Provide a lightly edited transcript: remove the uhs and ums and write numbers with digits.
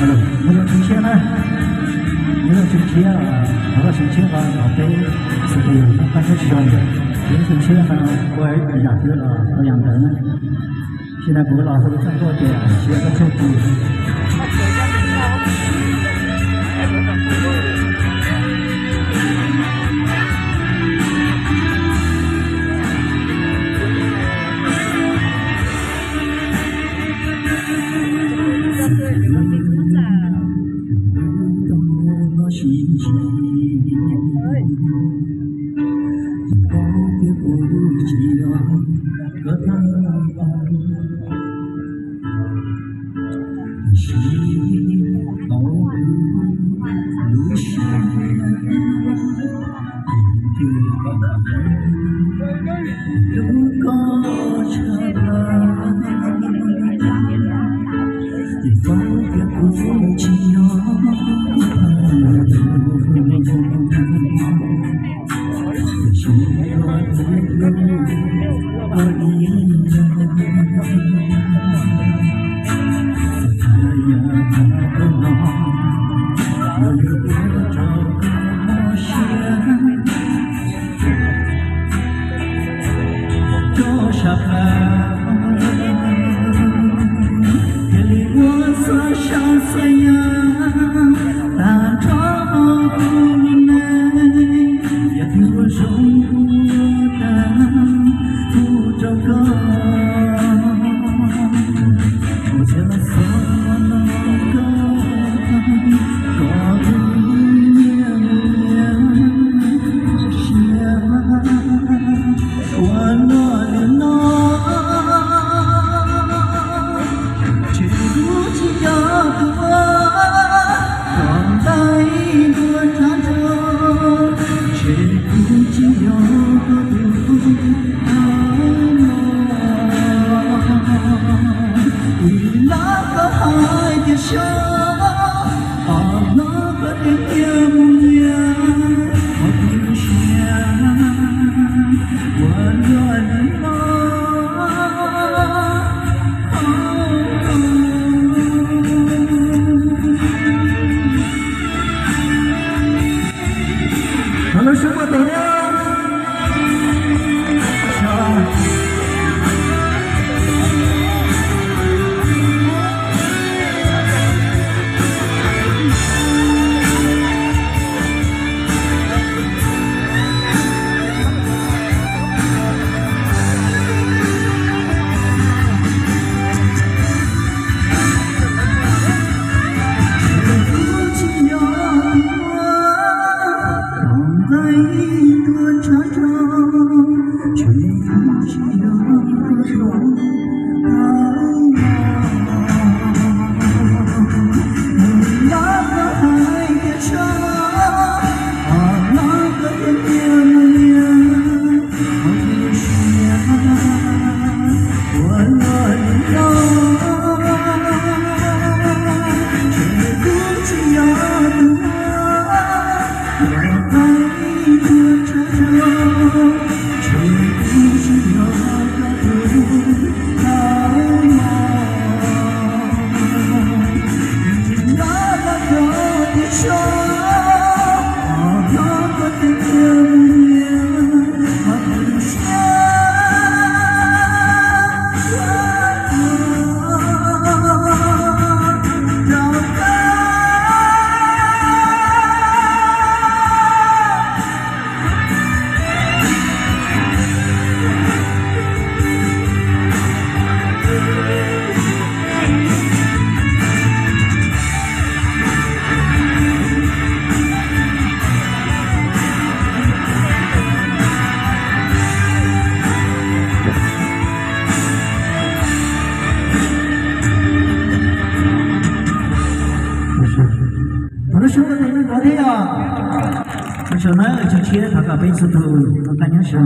我要出钱了，我要出钱啊！我要出钱吧，老贝是不是他开始想的？别出钱呢，我儿养子了，我养人。现在不老会赚多点，学个做主。心情，我的不羁了个他，心都如雪，如果成了，你放的不羁了。什么得了？说的人昨天呀，我说那就去他个杯子头，我赶紧上。